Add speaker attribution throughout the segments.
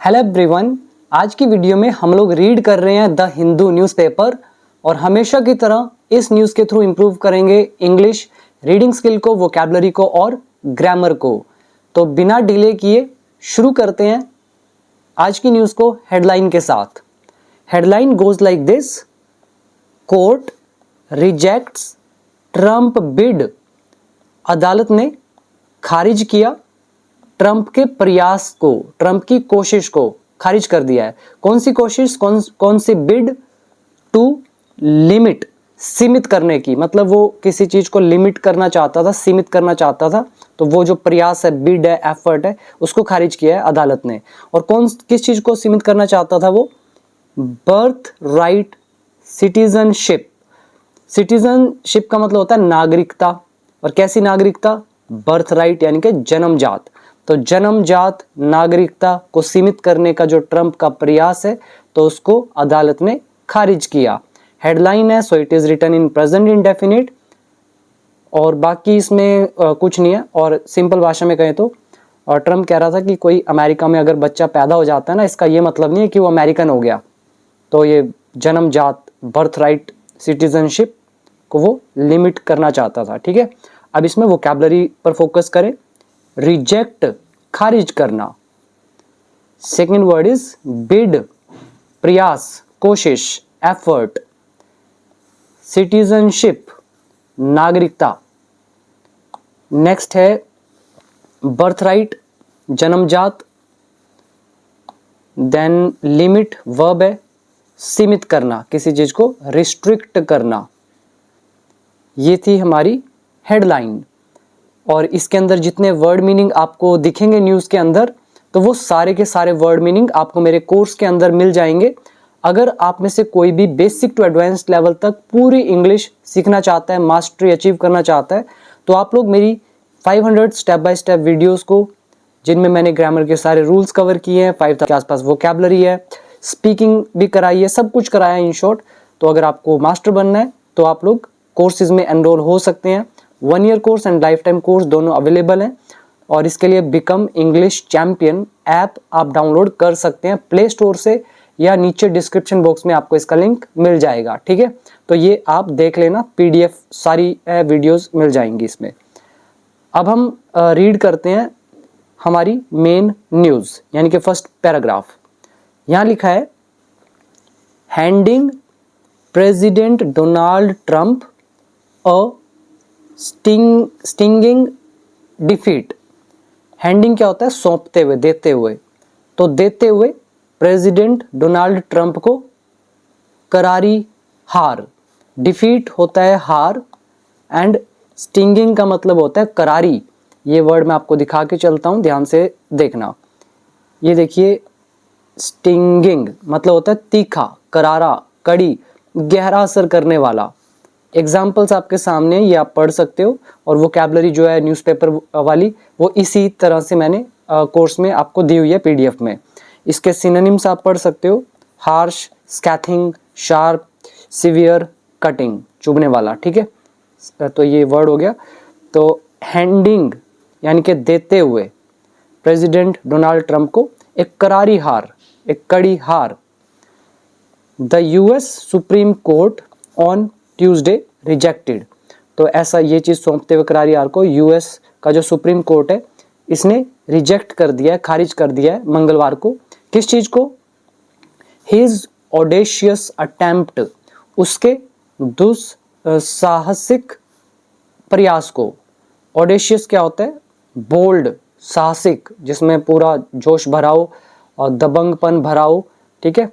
Speaker 1: Hello everyone, आज की video में हम लोग रीड कर रहे हैं द हिंदू न्यूज़पेपर और हमेशा की तरह इस न्यूज़ के थ्रू इम्प्रूव करेंगे इंग्लिश रीडिंग स्किल को, वोकैबुलरी को और ग्रामर को। तो बिना डिले किए शुरू करते हैं आज की न्यूज़ को हेडलाइन के साथ। Headline goes like this: court rejects Trump bid. अदालत ने खारिज किया ट्रंप के प्रयास को, ट्रंप की कोशिश को खारिज कर दिया है। कौन सी कोशिश, कौन सी बिड? टू लिमिट, सीमित करने की, मतलब वो किसी चीज को लिमिट करना चाहता था, सीमित करना चाहता था। तो वो जो प्रयास है, बिड है, एफर्ट है, उसको खारिज किया है अदालत ने। और किस चीज को सीमित करना चाहता था वो? Birth right citizenship. सिटीजनशिप का मतलब होता है नागरिकता। और कैसी नागरिकता? बर्थ राइट यानी कि जन्मजात। तो जन्मजात नागरिकता को सीमित करने का जो ट्रंप का प्रयास है, तो उसको अदालत ने खारिज किया। हेडलाइन है, so it is written in present indefinite. और बाकी इसमें कुछ नहीं है। और सिंपल भाषा में कहें तो ट्रंप कह रहा था कि कोई अमेरिका में अगर बच्चा पैदा हो जाता है ना, इसका ये मतलब नहीं है कि वो अमेरिकन हो गया। तो ये जन्मजात बर्थ राइट सिटीजनशिप को वो लिमिट करना चाहता था। ठीक है, अब इसमें वोकैबुलरी पर फोकस करें। रिजेक्ट, खारिज करना। सेकेंड वर्ड इज बिड, प्रयास, कोशिश, एफर्ट। सिटीजनशिप, नागरिकता। नेक्स्ट है बर्थ राइट, जन्मजात। देन लिमिट, वर्ब है, सीमित करना, किसी चीज को रिस्ट्रिक्ट करना। ये थी हमारी हेडलाइन। और इसके अंदर जितने वर्ड मीनिंग आपको दिखेंगे न्यूज़ के अंदर, तो वो सारे के सारे वर्ड मीनिंग आपको मेरे कोर्स के अंदर मिल जाएंगे। अगर आप में से कोई भी बेसिक टू एडवांस्ड लेवल तक पूरी इंग्लिश सीखना चाहता है, मास्टरी अचीव करना चाहता है, तो आप लोग मेरी 500 स्टेप बाय स्टेप वीडियोस को, जिनमें मैंने ग्रामर के सारे रूल्स कवर किए हैं, 5000 के आसपास वोकैबुलरी है, स्पीकिंग भी कराई है, सब कुछ कराया है इन शॉर्ट। तो अगर आपको मास्टर बनना है तो आप लोग कोर्सेज में एनरोल हो सकते हैं। 1 year course and life time course दोनों अवेलेबल हैं। और इसके लिए बिकम इंग्लिश चैंपियन ऐप आप डाउनलोड कर सकते हैं प्ले स्टोर से, या नीचे डिस्क्रिप्शन बॉक्स में आपको इसका लिंक मिल जाएगा। ठीक है, तो ये आप देख लेना, पीडीएफ सारी वीडियोस मिल जाएंगी इसमें। अब हम रीड करते हैं हमारी मेन न्यूज़, यानी कि फर्स्ट पैराग्राफ। यहाँ लिखा है, हैंडिंग प्रेसिडेंट डोनाल्ड ट्रंप अ स्टिंगिंग डिफीट। हैंडिंग क्या होता है? सौंपते हुए, देते हुए। तो देते हुए प्रेसिडेंट डोनाल्ड ट्रंप को करारी हार। डिफीट होता है हार, एंड स्टिंगिंग का मतलब होता है करारी। ये वर्ड मैं आपको दिखा के चलता हूं, ध्यान से देखना। ये देखिए, स्टिंगिंग मतलब होता है तीखा, करारा, कड़ी, गहरा असर करने वाला। एग्जाम्पल्स आपके सामने, ये आप पढ़ सकते हो। और वोकैबुलरी जो है न्यूज़पेपर वाली, वो इसी तरह से मैंने कोर्स में आपको दी हुई है पीडीएफ में। इसके सिनोनिम्स आप पढ़ सकते हो: हार्श, स्कैथिंग, शार्प, सिवियर, कटिंग, चुभने वाला। ठीक है, तो ये वर्ड हो गया। तो हैंडिंग यानी कि देते हुए प्रेसिडेंट डोनाल्ड ट्रंप को एक करारी हार, एक कड़ी हार। The US supreme court on Tuesday rejected. तो ऐसा ये चीज सौंपते हुए करारी हार को यूएस का जो सुप्रीम कोर्ट है, इसने रिजेक्ट कर दिया है, खारिज कर दिया है मंगलवार को। किस चीज को? हिज ऑडेशियस अटेम्प्ट, उसके दुस्साहसिक प्रयास को। ऑडेशियस क्या होता है? बोल्ड, साहसिक, जिसमें पूरा जोश भरा हो और दबंगपन भरा हो। ठीक है,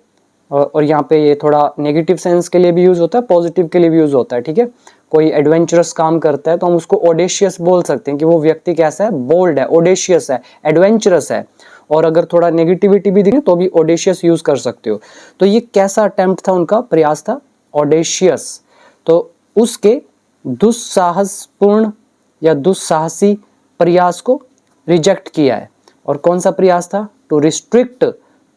Speaker 1: और यहाँ पे ये थोड़ा नेगेटिव सेंस के लिए भी यूज होता है, पॉजिटिव के लिए भी यूज होता है। ठीक है, कोई एडवेंचरस काम करता है तो हम उसको ऑडेशियस बोल सकते हैं कि वो व्यक्ति कैसा है? बोल्ड है, ऑडेशियस है, एडवेंचरस है। और अगर थोड़ा नेगेटिविटी भी दिखे तो भी ऑडेशियस यूज कर सकते हो। तो ये कैसा अटेम्प्ट था, उनका प्रयास था? ऑडेशियस। तो उसके दुस्साहसपूर्ण या दुस्साहसी प्रयास को रिजेक्ट किया है। और कौन सा प्रयास था? टू रिस्ट्रिक्ट,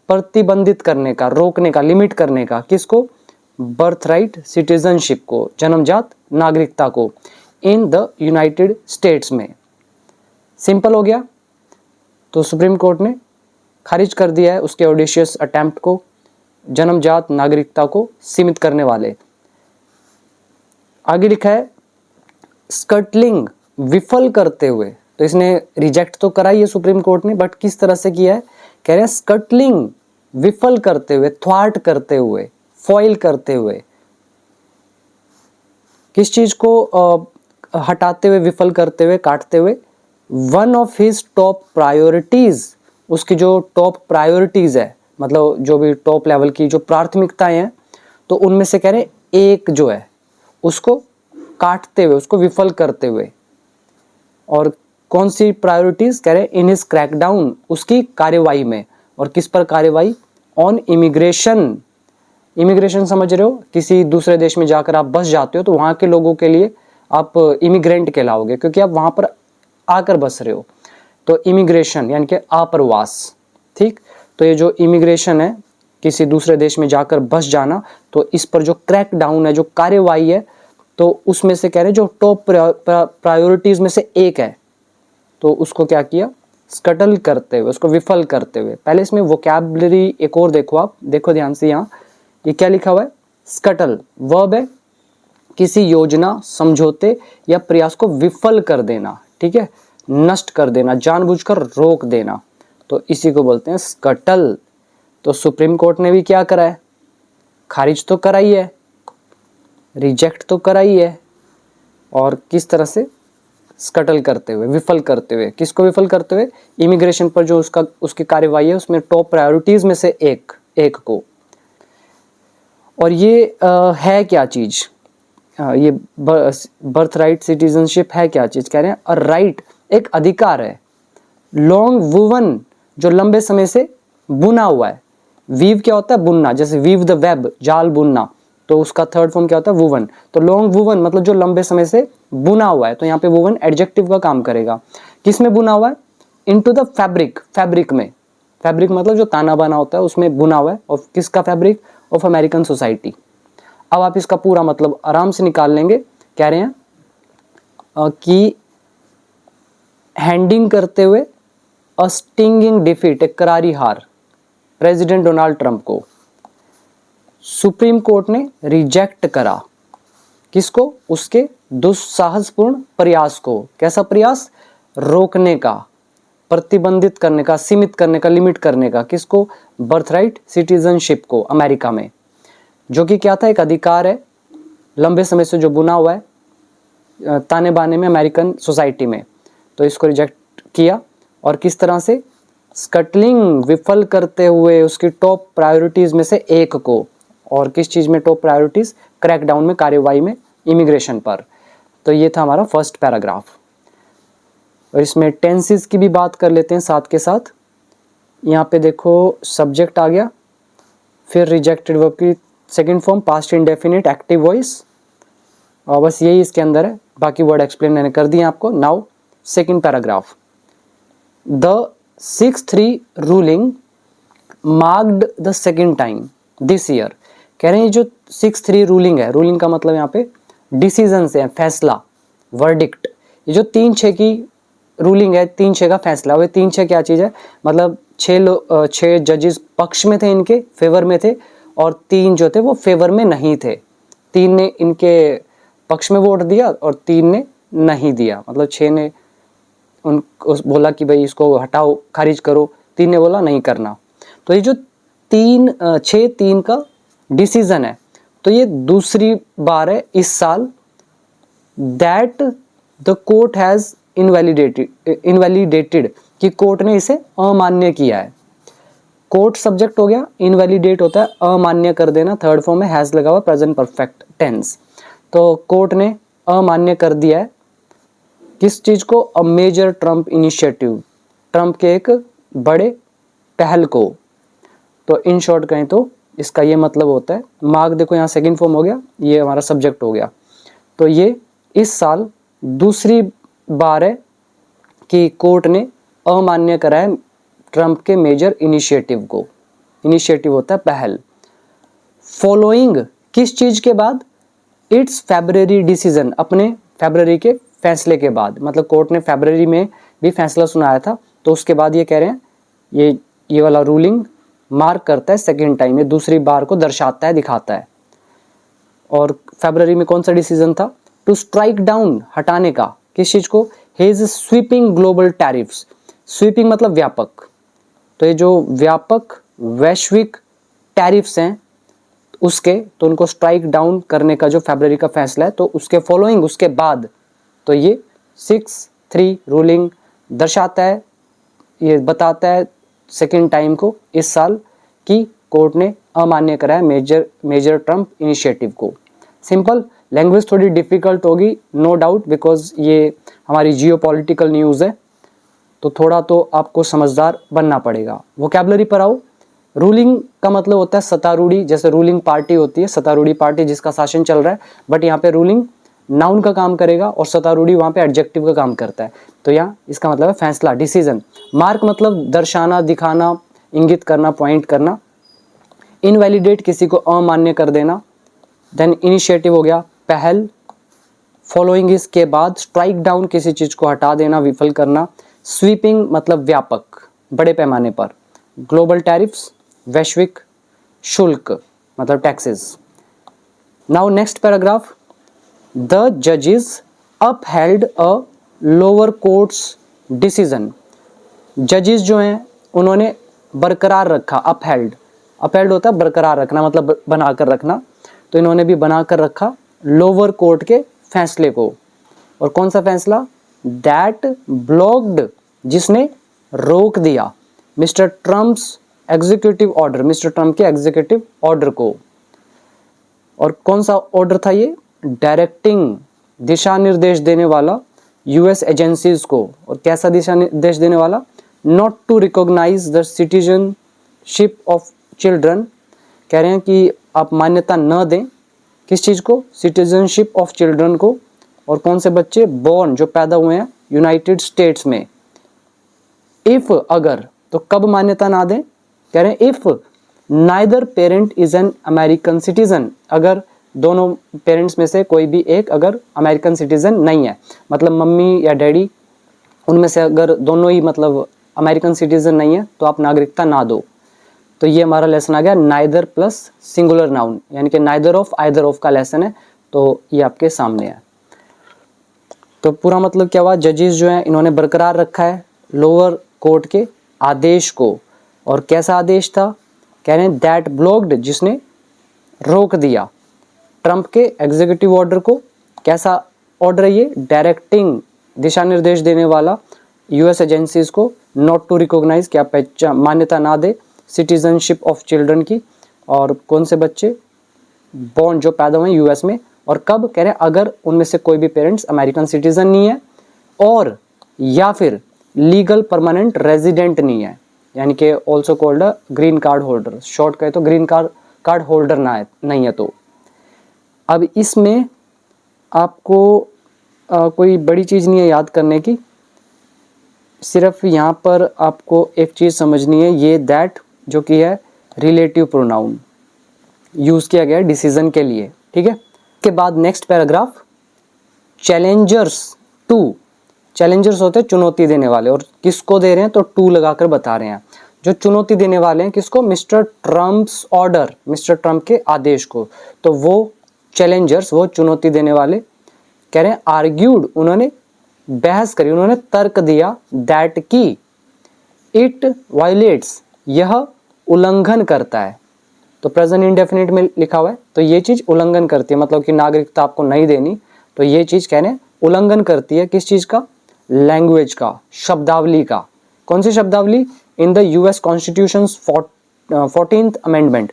Speaker 1: प्रतिबंधित करने का, रोकने का, लिमिट करने का। किसको? बर्थ राइट सिटीजनशिप को, जन्मजात नागरिकता को, इन द यूनाइटेड स्टेट्स में। सिंपल हो गया। तो सुप्रीम कोर्ट ने खारिज कर दिया है उसके ऑडिशियस अटेम्प्ट को, जन्मजात नागरिकता को सीमित करने वाले। आगे लिखा है स्कटलिंग, विफल करते हुए। तो इसने रिजेक्ट तो करा ही है सुप्रीम कोर्ट ने, बट किस तरह से किया है, कह रहे हैं स्कटलिंग, विफल करते हुए, थ्वार्ट करते हुए, फॉइल करते हुए। किस चीज को हटाते हुए, विफल करते हुए, काटते हुए? One of his top priorities, उसकी जो टॉप प्रायोरिटीज है, मतलब जो भी टॉप लेवल की जो प्राथमिकताएं हैं, तो उनमें से कह रहे हैं एक जो है उसको काटते हुए, उसको विफल करते हुए। और कौन सी प्रायोरिटीज? कह रहे हैं इन हिज क्रैकडाउन, उसकी कार्यवाही में। और किस पर कार्यवाही? On immigration. इमिग्रेशन समझ रहे हो, किसी दूसरे देश में जाकर आप बस जाते हो तो वहां के लोगों के लिए आप इमिग्रेंट कहलाओगे, क्योंकि आप वहां पर आकर बस रहे हो। तो इमिग्रेशन यानी कि आप्रवास, ठीक। तो ये जो इमिग्रेशन है, किसी दूसरे देश में जाकर बस जाना, तो इस पर जो क्रैक डाउन है, जो कार्यवाही है, तो उसमें से कह रहे हैं जो टॉप प्रायोरिटीज में से एक है, तो उसको क्या किया? स्कटल करते हुए, उसको विफल करते हुए। पहले इसमें वोकैबुलरी एक और देखो, आप देखो ध्यान से, यहाँ ये क्या लिखा हुआ है? स्कटल वर्ब है, किसी योजना, समझौते या प्रयास को विफल कर देना, ठीक है, नष्ट कर देना, जानबूझकर रोक देना, तो इसी को बोलते हैं स्कटल। तो सुप्रीम कोर्ट ने भी क्या करा है? खारिज तो कराई है, रिजेक्ट तो कराई है, और किस तरह से? स्कटल करते हुए, विफल करते हुए। किसको विफल करते हुए? इमिग्रेशन पर जो उसकी कार्यवाही है, उसमें टॉप प्रायोरिटीज में से एक को। और ये है क्या चीज? ये बर्थ राइट सिटीजनशिप है क्या चीज? कह रहे हैं अ राइट, एक अधिकार है, लॉन्ग वुवन, जो लंबे समय से बुना हुआ है। वीव क्या होता है? बुनना, जैसे वीव द वेब, जाल बुनना, तो उसका थर्ड फॉर्म क्या होता है? वुवन। तो लॉन्ग वुवन मतलब जो लंबे समय से बुना हुआ है, तो यहाँ पे वुवन एडजेक्टिव का काम करेगा। किसमें बुना हुआ है? इनटू द फैब्रिक, फैब्रिक में। फैब्रिक मतलब जो ताना बाना होता है उसमें बुना हुआ है। और किसका फैब्रिक? Of American society. अब आप इसका पूरा मतलब आराम से निकाल लेंगे। कह रहे हैं कि हैंडिंग करते हुए अ स्टिंगिंग डिफीट, एक करारी हार, प्रेसिडेंट डोनाल्ड ट्रंप को सुप्रीम कोर्ट ने रिजेक्ट करा। किसको? उसके दुस्साहसपूर्ण प्रयास को। कैसा प्रयास? रोकने का, प्रतिबंधित करने का, सीमित करने का, लिमिट करने का। किसको? बर्थराइट सिटीजनशिप को अमेरिका में, जो कि क्या था? एक अधिकार है, लंबे समय से जो बुना हुआ है ताने बाने में अमेरिकन सोसाइटी में। तो इसको रिजेक्ट किया। और किस तरह से? स्कटलिंग, विफल करते हुए उसकी टॉप प्रायोरिटीज में से एक को। और किस चीज में टॉप प्रायोरिटीज? क्रैकडाउन में, कार्यवाही में, इमिग्रेशन पर। तो ये था हमारा फर्स्ट पैराग्राफ। और इसमें टेंसेस की भी बात कर लेते हैं साथ के साथ। यहाँ पे देखो सब्जेक्ट आ गया, फिर रिजेक्टेड वर्ब की second form past indefinite active voice, और बस यही इसके अंदर है। बाकी वर्ड एक्सप्लेन मैंने कर दिए आपको। Now second paragraph. The 6-3 ruling marked the second time this year. कह रहे हैं जो 6-3 रूलिंग है, रूलिंग का मतलब यहाँ पे डिसीजन से है, फैसला, वर्डिक्ट। ये जो 3-6 की रूलिंग है, 3-6 का फैसला। वे 3-6 क्या चीज है? मतलब 6 जजेस पक्ष में थे, इनके फेवर में थे, और 3 जो थे वो फेवर में नहीं थे। 3 ने इनके पक्ष में वोट दिया और 3 ने नहीं दिया। मतलब 6 ने बोला कि भाई इसको हटाओ, खारिज करो, 3 ने बोला नहीं करना। तो ये जो 6-3 का डिसीजन है, तो ये दूसरी बार है इस साल that the court has invalidated, कि कोर्ट ने इसे अमान्य किया है। कोर्ट सब्जेक्ट हो गया, इनवैलिडेट होता है अमान्य कर देना, थर्ड फॉर्म में हैज लगा हुआ, प्रेजेंट परफेक्ट टेंस। तो कोर्ट ने अमान्य कर दिया है किस चीज को? A major Trump initiative, Trump के एक बड़े पहल को। तो इन शॉर्ट कहें तो इसका ये मतलब होता है, मार्क देखो यहाँ सेकंड फॉर्म हो गया, ये हमारा सब्जेक्ट हो गया। तो ये इस साल दूसरी बार है कि कोर्ट ने अमान्य करा है ट्रम्प के मेजर इनिशिएटिव को। इनिशिएटिव होता है पहल। फॉलोइंग, किस चीज के बाद? इट्स फेब्रुअरी डिसीजन, अपने फेब्रुअरी के फैसले के बाद। मतलब कोर्ट ने फेब्रुअरी में भी फैसला सुनाया था, तो उसके बाद ये कह रहे हैं, ये ये वाला रूलिंग मार्क करता है सेकेंड टाइम, ये दूसरी बार को दर्शाता है, दिखाता है। और फरवरी में कौन सा डिसीजन था? टू स्ट्राइक डाउन, हटाने का, किस चीज को? His sweeping global tariffs. Sweeping मतलब व्यापक, तो ये जो व्यापक वैश्विक टैरिफ्स हैं उसके, तो उनको स्ट्राइक डाउन करने का जो फरवरी का फैसला है, तो उसके फॉलोइंग, उसके बाद, तो ये 6-3 रूलिंग दर्शाता है, ये बताता है सेकेंड टाइम को इस साल की कोर्ट ने अमान्य कराया मेजर ट्रम्प इनिशिएटिव को। सिंपल, लैंग्वेज थोड़ी डिफिकल्ट होगी नो डाउट, बिकॉज ये हमारी जियोपॉलिटिकल न्यूज़ है, तो थोड़ा तो आपको समझदार बनना पड़ेगा। वोकैबुलरी पर आओ। रूलिंग का मतलब होता है सत्तारूढ़ी, जैसे रूलिंग पार्टी होती है, सत्तारूढ़ी पार्टी जिसका शासन चल रहा है, बट यहाँ पे रूलिंग नाउन का काम करेगा और सत्तारूढ़ी वहाँ पे एडजेक्टिव का काम करता है। तो यहाँ इसका मतलब है फैसला, डिसीजन। मार्क मतलब दर्शाना, दिखाना, इंगित करना, पॉइंट करना। इनवैलिडेट, किसी को अमान्य कर देना। देन इनिशिएटिव हो गया पहल। फॉलोइंग इसके बाद। स्ट्राइक डाउन, किसी चीज को हटा देना, विफल करना। स्वीपिंग मतलब व्यापक, बड़े पैमाने पर। ग्लोबल टैरिफ्स, वैश्विक शुल्क मतलब taxes. Now next paragraph. The जजेस upheld a lower court's decision. जजेस जो हैं उन्होंने बरकरार रखा, अपहेल्ड, अपहेल्ड होता है बरकरार रखना, मतलब बनाकर रखना, तो इन्होंने भी बनाकर रखा लोअर कोर्ट के फैसले को। और कौन सा फैसला? दैट ब्लॉक्ड, जिसने रोक दिया, mister Trump's executive order, mister Trump के एग्जीक्यूटिव ऑर्डर को। और कौन सा ऑर्डर था ये? डायरेक्टिंग, दिशा निर्देश देने वाला यूएस एजेंसीज को। और कैसा दिशा निर्देश देने वाला? Not to recognise the citizenship of children. कह रहे हैं कि आप मान्यता न दें, किस चीज को? सिटीजनशिप ऑफ चिल्ड्रन को। और कौन से बच्चे? बॉर्न, जो पैदा हुए हैं यूनाइटेड स्टेट्स में। इफ, अगर, तो कब मान्यता ना दें? कह रहे हैं if neither parent is an American citizen, अगर दोनों पेरेंट्स में से कोई भी एक अगर अमेरिकन सिटीजन नहीं है, मतलब मम्मी या डैडी, उनमें से अगर दोनों ही मतलब अमेरिकन सिटीजन नहीं है, तो आप नागरिकता ना दो। तो ये हमारा लेसन आ गया नाइदर प्लस सिंगुलर नाउन, यानी कि नाइदर ऑफ आइदर ऑफ का लेसन है, तो ये आपके सामने है। तो पूरा मतलब क्या हुआ? जजेस जो है इन्होंने बरकरार रखा है लोअर कोर्ट के आदेश को। और कैसा आदेश था? कह रहे हैं दैट ब्लॉक्ड, जिसने रोक दिया ट्रम्प के एग्जीक्यूटिव ऑर्डर को। कैसा ऑर्डर है ये? डायरेक्टिंग, दिशा निर्देश देने वाला यूएस एजेंसीज को नॉट टू रिकॉग्नाइज, क्या पहचान, मान्यता ना दे सिटीजनशिप ऑफ चिल्ड्रन की। और कौन से बच्चे? बॉर्न, जो पैदा हुए यूएस में। और कब? कह रहे हैं अगर उनमें से कोई भी पेरेंट्स अमेरिकन सिटीजन नहीं है, और या फिर लीगल परमानेंट रेजिडेंट नहीं है, यानी कि also called a green card holder, short कहे तो ग्रीन कार्ड होल्डर ना है, नहीं है। तो अब इसमें आपको कोई बड़ी चीज़ नहीं है याद करने की, सिर्फ यहाँ पर आपको एक चीज़ समझनी है, ये दैट जो कि है रिलेटिव प्रोनाउन यूज़ किया गया डिसीजन के लिए, ठीक है। के बाद next paragraph, challengers to. Challengers होते हैं चुनौती देने वाले, और किसको दे रहे हैं? तो टू लगाकर बता रहे हैं। जो चुनौती देने वाले हैं किसको? Mister Trump's order, mister Trump के आदेश को। तो वो चैलेंजर्स, वो चुनौती देने वाले, कह रहे हैं आर्ग्यूड, उन्होंने बहस करी, उन्होंने तर्क दिया, दैट की इट वायलेट्स, यह उल्लंघन करता है। तो प्रेजेंट इंडेफिनिट में लिखा हुआ है, तो ये चीज उल्लंघन करती है, मतलब कि नागरिकता आपको नहीं देनी, तो ये चीज कह रहे हैं उल्लंघन करती है। किस चीज का? लैंग्वेज का, शब्दावली का। कौन सी शब्दावली? In the US constitution 14th amendment,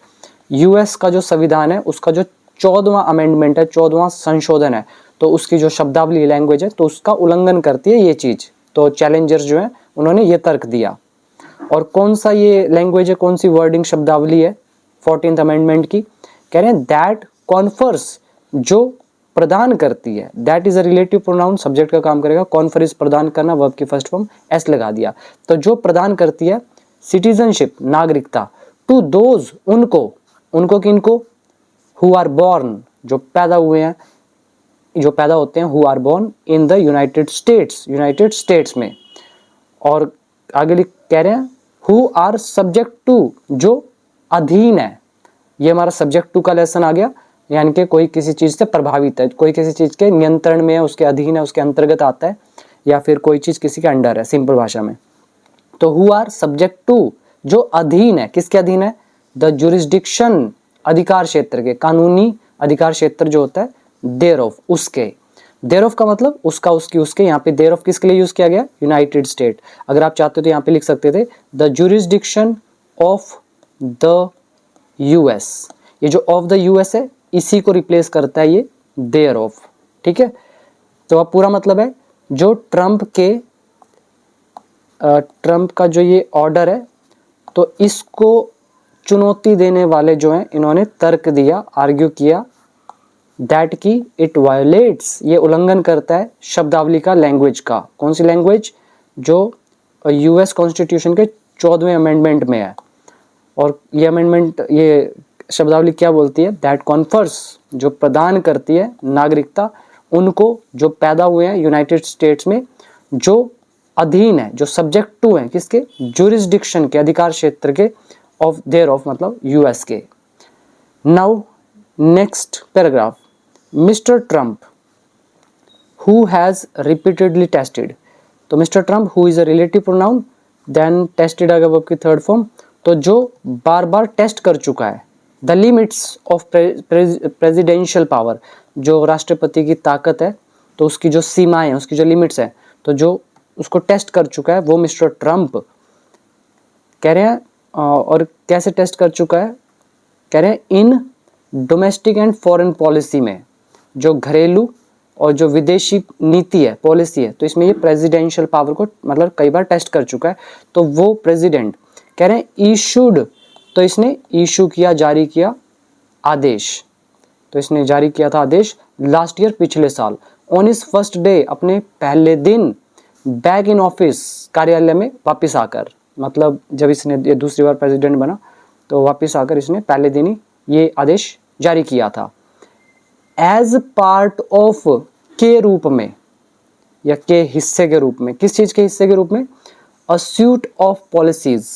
Speaker 1: US का जो संविधान है उसका जो 14वां अमेंडमेंट है, 14वां संशोधन है, तो उसकी जो शब्दावली लैंग्वेज है, तो उसका उल्लंघन करती है ये चीज। तो चैलेंजर्स जो है उन्होंने ये तर्क दिया। और कौन सा ये लैंग्वेज है, कौन सी वर्डिंग शब्दावली है 14th अमेंडमेंट की? कह रहे हैं दैट कॉन्फर्स, जो प्रदान करती है। That is a relative pronoun, subject का काम करेगा। कॉन्फर इज प्रदान करना, वर्ब की फर्स्ट फॉर्म, एस लगा दिया। तो जो प्रदान करती है सिटीजनशिप, नागरिकता, टू दोज, उनको, उनको किनको? हु आर बॉर्न, जो पैदा हुए हैं, जो पैदा होते हैं, who are born in the United States, United States में। और आगे कह रहे हैं हु आर सब्जेक्ट टू, जो अधीन है। ये हमारा सब्जेक्ट टू का लेसन आ गया, यानी कि कोई किसी चीज से प्रभावित है, कोई किसी चीज के नियंत्रण में है, उसके अधीन है, उसके अंतर्गत आता है, या फिर कोई चीज किसी के अंडर है, सिंपल भाषा में। तो हु आर सब्जेक्ट टू, जो अधीन है, किसके अधीन है? द जुरिस्डिक्शन, अधिकार क्षेत्र के, कानूनी अधिकार क्षेत्र जो होता है, देयर ऑफ, उसके। देयर ऑफ का मतलब उसका, उसकी, उसके। यहाँ पे देयर ऑफ किसके लिए यूज किया गया? United state. अगर आप चाहते तो यहाँ पे लिख सकते थे the jurisdiction of the US. ये जो ऑफ द यूएस है, इसी को रिप्लेस करता है ये देयर ऑफ, ठीक है। तो अब पूरा मतलब है, जो ट्रम्प का जो ये ऑर्डर है, तो इसको चुनौती देने वाले जो हैं, इन्होंने तर्क दिया, आर्ग्यू किया दैट की इट वायोलेट्स, ये उल्लंघन करता है शब्दावली का, लैंग्वेज का। कौन सी लैंग्वेज? जो यूएस कॉन्स्टिट्यूशन के 14वें अमेंडमेंट में है। और ये अमेंडमेंट, ये शब्दावली क्या बोलती है? दैट कॉन्फर्स, जो प्रदान करती है नागरिकता उनको जो पैदा हुए हैं यूनाइटेड स्टेट्स में, जो अधीन है, जो सब्जेक्ट टू है, किसके? जुरिस्डिक्शन के, अधिकार क्षेत्र के, ऑफ देयर ऑफ मतलब यूएस के। Now next paragraph, Mr Trump who has repeatedly tested. तो Mr Trump who is a relative pronoun, then tested आ गया वर्ब की थर्ड फॉर्म, तो जो बार बार टेस्ट कर चुका है। The limits of presidential power, जो राष्ट्रपति की ताकत है, तो उसकी जो सीमाएं हैं, उसकी जो लिमिट्स है, तो जो उसको टेस्ट कर चुका है वो मिस्टर ट्रम्प कह रहे हैं। और कैसे टेस्ट कर चुका है? कह रहे हैं in domestic and foreign policy में, जो घरेलू और जो विदेशी नीति है, पॉलिसी है, तो इसमें ये प्रेसिडेंशियल पावर को मतलब कई बार टेस्ट कर चुका है। तो वो प्रेसिडेंट कह रहे हैं इशूड, तो इसने इशू किया, जारी किया आदेश, तो इसने जारी किया था आदेश लास्ट ईयर, पिछले साल, ऑन इज फर्स्ट डे, अपने पहले दिन, बैक इन ऑफिस, कार्यालय में वापस आकर, मतलब जब इसने ये दूसरी बार प्रेसिडेंट बना तो वापस आकर इसने पहले दिन ही ये आदेश जारी किया था। एज पार्ट ऑफ, के रूप में या के हिस्से के रूप में, किस चीज के हिस्से के रूप में? अ सूट ऑफ पॉलिसीज,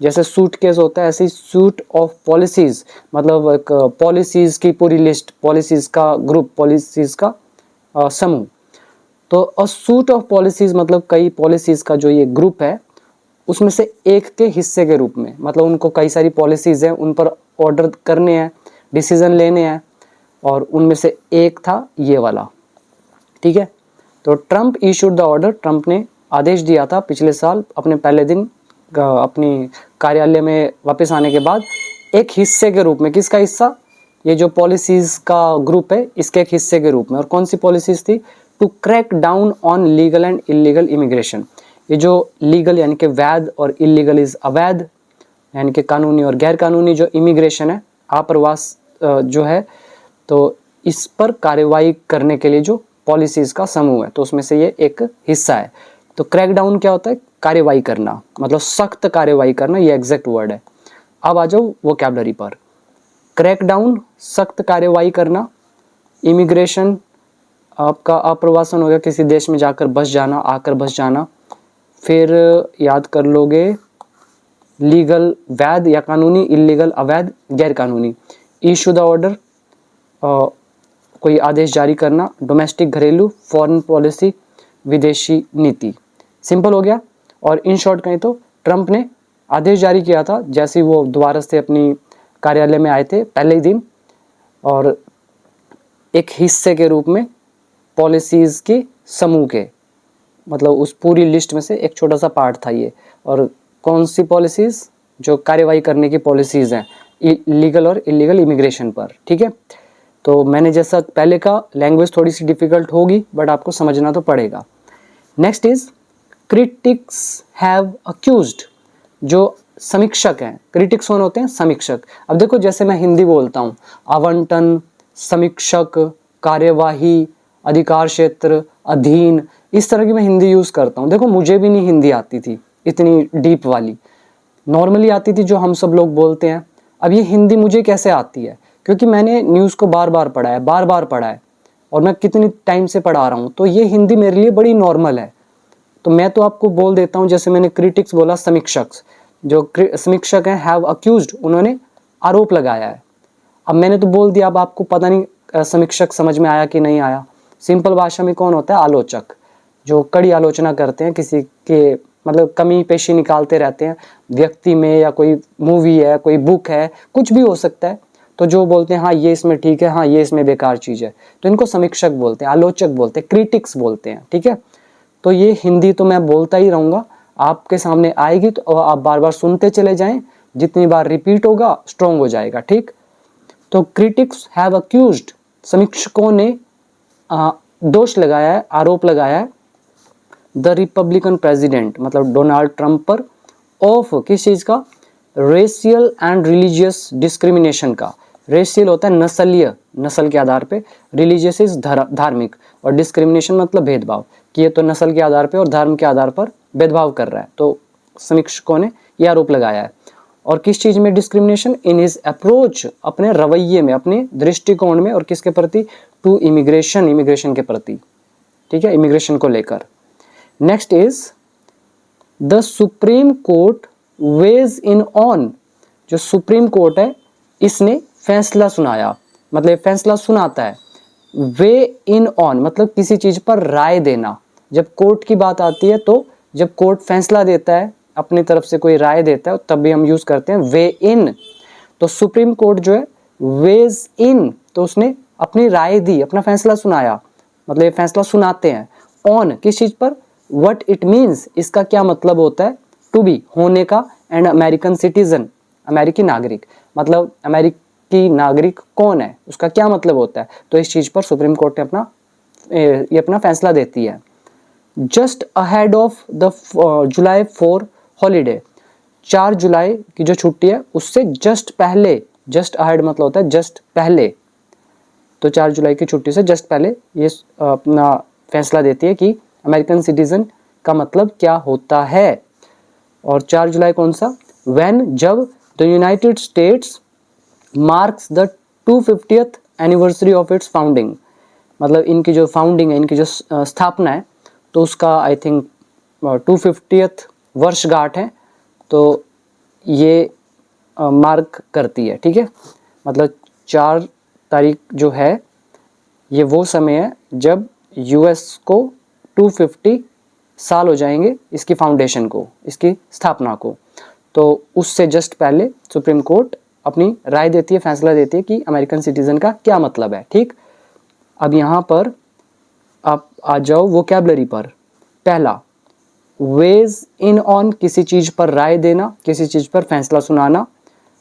Speaker 1: जैसे सूटकेस होता है ऐसे ही सूट ऑफ पॉलिसीज, मतलब एक पॉलिसीज की पूरी लिस्ट, पॉलिसीज का ग्रुप, पॉलिसीज का समूह। तो अ सूट ऑफ पॉलिसीज मतलब कई पॉलिसीज का जो ये ग्रुप है, उसमें से एक के हिस्से के रूप में, मतलब उनको कई सारी पॉलिसीज हैं, उन पर ऑर्डर करने हैं, डिसीजन लेने हैं, और उनमें से एक था ये वाला, ठीक है। तो Trump issued the order, Trump ने आदेश दिया था पिछले साल अपने पहले दिन अपनी कार्यालय में वापस आने के बाद, एक हिस्से के रूप में। किसका हिस्सा? ये जो पॉलिसीज का ग्रुप है, इसके एक हिस्से के रूप में। और कौन सी पॉलिसीज थी? To crack down on legal and illegal immigration. ये जो लीगल यानी कि वैध और इलीगल इज अवैध, यानी कि कानूनी और गैर कानूनी जो इमिग्रेशन है, आप्रवास जो है, तो इस पर कार्रवाई करने के लिए जो पॉलिसीज का समूह है, तो उसमें से ये एक हिस्सा है। तो क्रैकडाउन क्या होता है? कार्रवाई करना, मतलब सख्त कार्रवाई करना, ये एग्जैक्ट वर्ड है। अब आ जाओ वोकैबुलरी पर। क्रैकडाउन सख्त कार्रवाई करना, इमिग्रेशन आपका अप्रवासन हो गया, किसी देश में जाकर बस जाना, आकर बस जाना। फिर याद कर लोगे लीगल वैध या कानूनी, इलीगल अवैध, गैर कानूनी। इशू द ऑर्डर कोई आदेश जारी करना, डोमेस्टिक घरेलू, फॉरेन पॉलिसी विदेशी नीति। सिंपल हो गया। और इन शॉर्ट कहें तो ट्रम्प ने आदेश जारी किया था जैसे ही वो दोबारा से अपनी कार्यालय में आए थे पहले ही दिन, और एक हिस्से के रूप में पॉलिसीज के समूह के, मतलब उस पूरी लिस्ट में से एक छोटा सा पार्ट था ये। और कौन सी पॉलिसीज? जो कार्रवाई करने की पॉलिसीज हैं लीगल और इलीगल इमिग्रेशन पर, ठीक है। तो मैंने जैसा पहले का, लैंग्वेज थोड़ी सी डिफिकल्ट होगी बट आपको समझना तो पड़ेगा। Next is critics have accused, जो समीक्षक हैं, क्रिटिक्स कौन होते हैं? समीक्षक। अब देखो जैसे मैं हिंदी बोलता हूँ, आवंटन, समीक्षक, कार्यवाही, अधिकार क्षेत्र, अधीन, इस तरह की मैं हिंदी यूज करता हूँ। देखो मुझे भी नहीं हिंदी आती थी इतनी डीप वाली, नॉर्मली आती थी जो हम सब लोग बोलते हैं। अब ये हिंदी मुझे कैसे आती है? क्योंकि मैंने न्यूज़ को बार बार पढ़ा है और मैं कितनी टाइम से पढ़ा रहा हूँ, तो ये हिंदी मेरे लिए बड़ी नॉर्मल है। तो मैं तो आपको बोल देता हूँ, जैसे मैंने क्रिटिक्स बोला, समीक्षक, जो समीक्षक हैं हैव अक्यूज्ड, उन्होंने आरोप लगाया है। अब मैंने तो बोल दिया, अब आपको पता नहीं समीक्षक समझ में आया कि नहीं आया। सिंपल भाषा में कौन होता है? आलोचक, जो कड़ी आलोचना करते हैं किसी के, मतलब कमी पेशी निकालते रहते हैं व्यक्ति में, या कोई मूवी है, कोई बुक है, कुछ भी हो सकता है। तो जो बोलते हैं हाँ ये इसमें ठीक है, हाँ ये इसमें बेकार चीज़ है, तो इनको समीक्षक बोलते हैं, आलोचक बोलते हैं, क्रिटिक्स बोलते हैं। ठीक है, तो ये हिंदी तो मैं बोलता ही रहूँगा, आपके सामने आएगी तो आप बार बार सुनते चले जाएं, जितनी बार रिपीट होगा स्ट्रॉन्ग हो जाएगा। ठीक, तो क्रिटिक्स हैव अक्यूज्ड, समीक्षकों ने दोष लगाया है, आरोप लगाया है द रिपब्लिकन प्रेसिडेंट, मतलब डोनाल्ड ट्रंप पर, ऑफ किस चीज़ का? रेशियल एंड रिलीजियस डिस्क्रिमिनेशन का। रेशियल होता है नस्लीय, नस्ल के आधार पे, रिलीजियस इज धार्मिक, और डिस्क्रिमिनेशन मतलब भेदभाव, कि ये तो नस्ल के आधार पे और धर्म के आधार पर भेदभाव कर रहा है। तो समीक्षकों ने यह आरोप लगाया है। और किस चीज़ में डिस्क्रिमिनेशन? इन हिज अप्रोच, अपने रवैये में, अपने दृष्टिकोण में, और किसके प्रति? टू इमिग्रेशन, इमिग्रेशन के प्रति। ठीक है, इमिग्रेशन को लेकर। Next is the supreme court ways in on, जो सुप्रीम कोर्ट है इसने फैसला सुनाया, मतलब फैसला सुनाता है। वे इन ऑन मतलब किसी चीज पर राय देना। जब कोर्ट की बात आती है तो जब कोर्ट फैसला देता है, अपनी तरफ से कोई राय देता है, तब भी हम यूज करते हैं वे इन। तो सुप्रीम कोर्ट जो है वेज इन, तो उसने अपनी राय दी, अपना फैसला सुनाया, मतलब ये फैसला सुनाते हैं। ऑन किस चीज पर? व्हाट इट मीन्स, इसका क्या मतलब होता है? टू बी, होने का, एंड अमेरिकन सिटीजन, अमेरिकी नागरिक, मतलब अमेरिकी नागरिक कौन है, उसका क्या मतलब होता है। तो इस चीज पर सुप्रीम कोर्ट ने अपना फैसला देती है। Just ahead of the July 4 holiday, 4 जुलाई की जो छुट्टी है उससे जस्ट पहले, जस्ट अहेड मतलब होता है जस्ट पहले, तो 4 जुलाई की छुट्टी से जस्ट पहले ये अपना फैसला देती है कि अमेरिकन सिटीजन का मतलब क्या होता है। और 4 जुलाई कौन सा? व्हेन, जब the United states marks the 250th anniversary of its founding, मतलब इनकी जो फाउंडिंग है, इनकी जो स्थापना है, तो उसका आई थिंक 250th वर्षगांठ है, तो ये मार्क करती है। ठीक है, मतलब 4 तारीख जो है ये वो समय है जब यूएस को 250 साल हो जाएंगे इसकी फाउंडेशन को, इसकी स्थापना को। तो उससे जस्ट पहले सुप्रीम कोर्ट अपनी राय देती है, फैसला देती है कि अमेरिकन सिटीजन का क्या मतलब है। ठीक, अब यहाँ पर आप आ जाओ वोकैबुलरी पर। पहला, वेज इन ऑन, किसी चीज पर राय देना, किसी चीज पर फैसला सुनाना।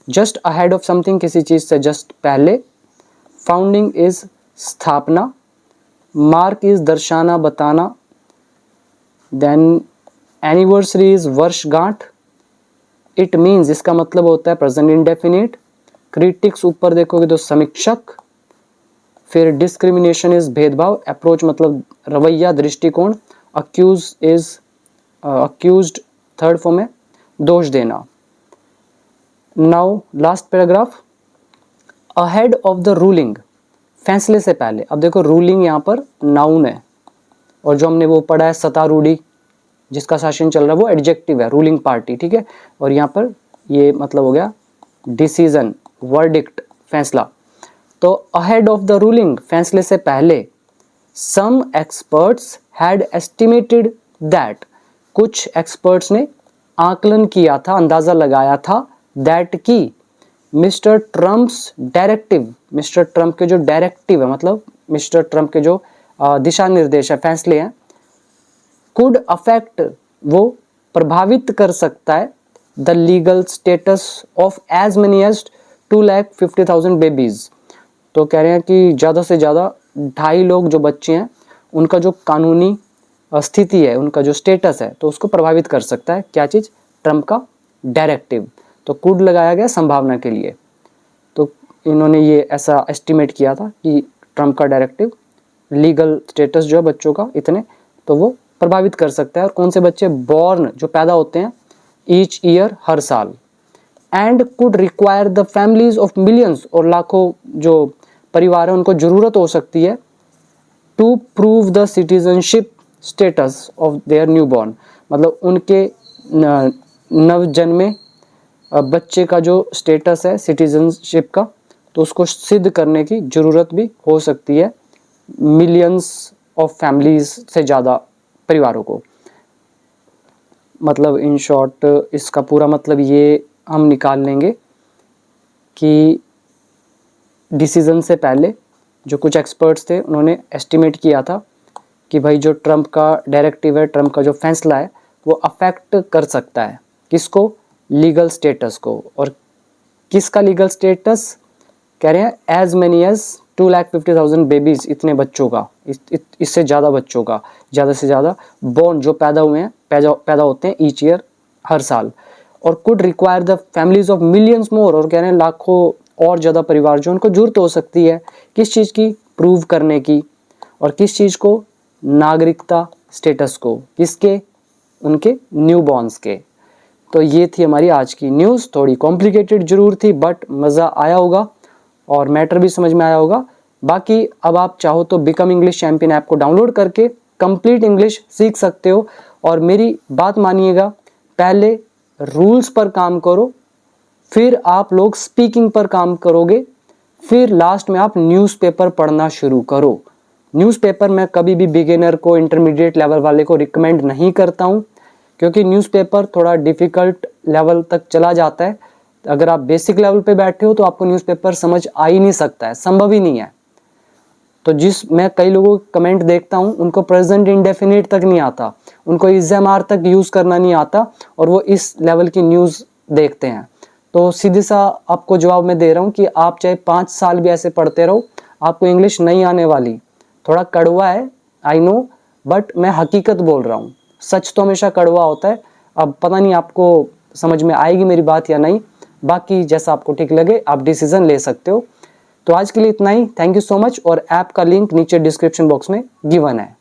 Speaker 1: जस्ट अहेड ऑफ समथिंग, किसी चीज से जस्ट पहले। फाउंडिंग इज स्थापना। मार्क इज दर्शाना, बताना। देन एनिवर्सरी इज वर्षगांठ। इट मीन्स, इसका मतलब होता है प्रेजेंट इंडेफिनिट। क्रिटिक्स ऊपर देखोगे तो समीक्षक। फिर डिस्क्रिमिनेशन इज भेदभाव। अप्रोच मतलब रवैया, दृष्टिकोण। Accuse is accused, third form है दोष देना। Now last paragraph, ahead of the ruling, फैसले से पहले। अब देखो रूलिंग यहाँ पर नाउन है, और जो हमने वो पढ़ा है सत्तारूढ़ी, जिसका शासन चल रहा है, वो एडजेक्टिव है, रूलिंग पार्टी। ठीक है, और यहाँ पर ये मतलब हो गया डिसीजन, वर्डिक्ट, फैसला। तो अहेड ऑफ द रूलिंग, फैसले से पहले। सम एक्सपर्ट्स हैड एस्टिमेटेड दैट, कुछ एक्सपर्ट्स ने आकलन किया था, अंदाजा लगाया था, दैट की mister Trump's directive, mister Trump के जो डायरेक्टिव है, मतलब मिस्टर ट्रम्प के जो दिशा निर्देश है, फैसले हैं, कुड अफेक्ट, वो प्रभावित कर सकता है, the legal status of as many as 2,50,000 babies. तो कह रहे हैं कि ज़्यादा से ज़्यादा 2.5 लाख जो बच्चे हैं उनका जो कानूनी स्थिति है, उनका जो स्टेटस है, तो उसको प्रभावित कर सकता है। क्या चीज़? ट्रम्प का डायरेक्टिव। तो कुड लगाया गया संभावना के लिए। तो इन्होंने ये ऐसा एस्टिमेट किया था कि ट्रम्प का डायरेक्टिव लीगल स्टेटस जो है बच्चों का इतने, तो वो प्रभावित कर सकता है। और कौन से बच्चे? बॉर्न, जो पैदा होते हैं ईच ईयर, हर साल। And could require the families of millions, और लाखों जो परिवार है उनको जरूरत हो सकती है, to prove the citizenship status of their newborn, मतलब उनके नवजन्मे बच्चे का जो स्टेटस है सिटीजनशिप का, तो उसको सिद्ध करने की ज़रूरत भी हो सकती है मिलियंस ऑफ फैमिलीज से ज़्यादा परिवारों को। मतलब इन शॉर्ट इसका पूरा मतलब ये हम निकाल लेंगे कि डिसीज़न से पहले जो कुछ एक्सपर्ट्स थे उन्होंने एस्टिमेट किया था कि भाई जो ट्रंप का डायरेक्टिव है, ट्रंप का जो फैसला है वो अफेक्ट कर सकता है किसको, लीगल स्टेटस को। और किसका लीगल स्टेटस कह रहे हैं, एज मैनी एज 2,50,000 बेबीज, इतने बच्चों का, इससे ज़्यादा बच्चों का, ज़्यादा से ज़्यादा बॉर्न जो पैदा हुए हैं, पैदा होते हैं ईच ईयर, हर साल। और could require the families of millions more, और कह रहे हैं लाखों और ज़्यादा परिवार जो उनको जरूरत हो सकती है किस चीज़ की, प्रूव करने की। और किस चीज़ को, नागरिकता स्टेटस को, किसके, उनके न्यू बॉर्न्स के। तो ये थी हमारी आज की न्यूज़, थोड़ी कॉम्प्लिकेटेड जरूर थी बट मज़ा आया होगा और मैटर भी समझ में आया होगा। बाकी अब आप चाहो तो बिकम इंग्लिश चैंपियन ऐप को डाउनलोड करके कंप्लीट इंग्लिश सीख सकते हो। और मेरी बात मानिएगा, पहले रूल्स पर काम करो, फिर आप लोग स्पीकिंग पर काम करोगे, फिर लास्ट में आप न्यूज़पेपर पढ़ना शुरू करो। न्यूज़पेपर मैं कभी भी बिगिनर को, इंटरमीडिएट लेवल वाले को रिकमेंड नहीं करता हूँ, क्योंकि न्यूज़पेपर थोड़ा डिफ़िकल्ट लेवल तक चला जाता है। अगर आप बेसिक लेवल पे बैठे हो तो आपको न्यूज़पेपर समझ आ ही नहीं सकता है, संभव ही नहीं है। तो मैं कई लोगों के कमेंट देखता हूँ, उनको प्रेजेंट इंडेफिनिट तक नहीं आता, उनको इज़-एम-आर तक यूज़ करना नहीं आता, और वो इस लेवल की न्यूज़ देखते हैं। तो सीधे सा आपको जवाब मैं दे रहा हूँ कि आप चाहे 5 साल भी ऐसे पढ़ते रहो, आपको इंग्लिश नहीं आने वाली। थोड़ा कड़वा है, आई नो, बट मैं हकीकत बोल रहा हूँ। सच तो हमेशा कड़वा होता है। अब पता नहीं आपको समझ में आएगी मेरी बात या नहीं, बाकी जैसा आपको ठीक लगे आप डिसीजन ले सकते हो। तो आज के लिए इतना ही, थैंक यू सो मच। और ऐप का लिंक नीचे डिस्क्रिप्शन बॉक्स में गिवन है।